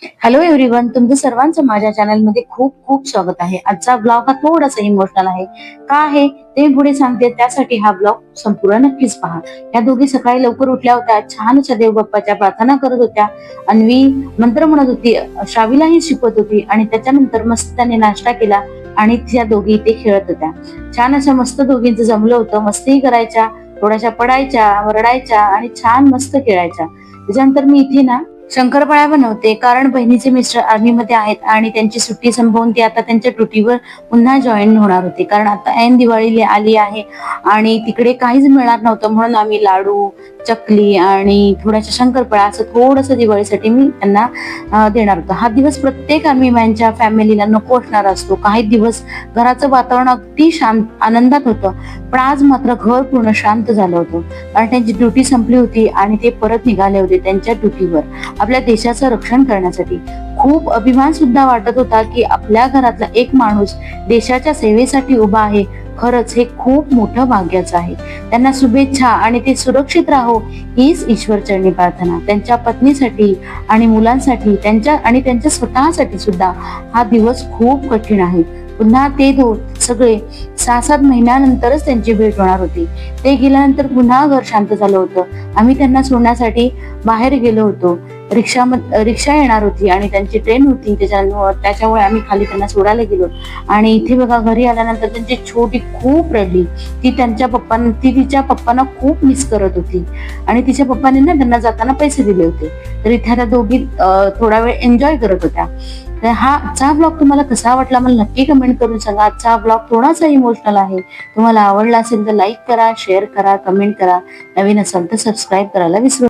Hello everyone, तुमचं सर्वांचं माझ्या चॅनलमध्ये खूप खूप स्वागत आहे. आजचा ब्लॉग हा थोडासा इमोशनल आहे. का आहे ते पुढे सांगते, त्यासाठी हा ब्लॉग संपूर्ण नक्कीच पहा. या दोघी सकाळी लवकर उठल्या होत्या, छान अशा देवबाप्पाच्या प्रार्थना करत होत्या. अन्वी मंत्र म्हणत होती, श्रावीलाही शिकवत होती आणि त्याच्यानंतर मस्त त्याने नाश्ता केला आणि त्या दोघी इथे खेळत होत्या. छान असं मस्त दोघींचं जमलं होतं. मस्तीही करायच्या, थोड्याशा पडायच्या, रडायच्या आणि छान मस्त खेळायच्या. त्याच्यानंतर मी इथे ना शंकरपाळ्या बनवते, कारण बहिणीचे मिस्टर आर्मी मध्ये आहेत आणि त्यांची सुट्टी संपवून ते आता त्यांच्या ड्युटीवर पुन्हा जॉईन होणार होते. कारण आता ऐन दिवाळी आली आहे आणि तिकडे काहीच मिळणार नव्हतं, म्हणून आम्ही लाडू, चकली आणि थोड्याशा शंकरपाळ्या असं थोडंसं दिवाळीसाठी मी त्यांना देणार होतो. हा दिवस प्रत्येक आर्मी मॅनच्या फॅमिलीला नको असणार असतो. काही दिवस घराचं वातावरण अगदी शांत आनंदात होतं, पण आज मात्र घर पूर्ण शांत झालं होतं, कारण त्यांची ड्युटी संपली होती आणि ते परत निघाले होते त्यांच्या ड्युटीवर आपल्या देशाचं रक्षण करण्यासाठी. खूप अभिमान सुद्धा वाटत होता की आपल्या घरातला एक माणूस देशाच्या सेवेसाठी उभा आहे. खरंच हे खूप मोठं भाग्याचं आहे. त्यांना शुभेच्छा आणि ते सुरक्षित राहो हीच ईश्वर चरणी प्रार्थना. त्यांच्या पत्नीसाठी आणि मुलांसाठी, त्यांच्या स्वतःसाठी सुद्धा हा दिवस खूप कठीण आहे. पुन्हा ते सगळे 6-7 महिन्यानंतरच त्यांची भेट होणार होती. ते गेल्यानंतर पुन्हा घर शांत झालं होतं. आम्ही त्यांना सोडण्यासाठी बाहेर गेलो होतो. रिक्षा येणार होती आणि त्यांची ट्रेन होती, त्याच्यामुळे आम्ही खाली त्यांना सोडायला गेलो. आणि इथे बघा, घरी आल्यानंतर त्यांची छोटी खूप रडली. ती तिच्या पप्पांना खूप मिस करत होती आणि तिच्या पप्पांनी ना त्यांना जाताना पैसे दिले होते. तर इथे आता दोघी थोडा वेळ एन्जॉय करत होत्या. तर हा आजचा ब्लॉग तुम्हाला कसा वाटला मला नक्की कमेंट करून सांगा. आजचा ब्लॉग थोडासा इमोशनल आहे. तुम्हाला आवडला असेल तर लाईक करा, शेअर करा, कमेंट करा. नवीन असाल तर सबस्क्राईब करायला विसरू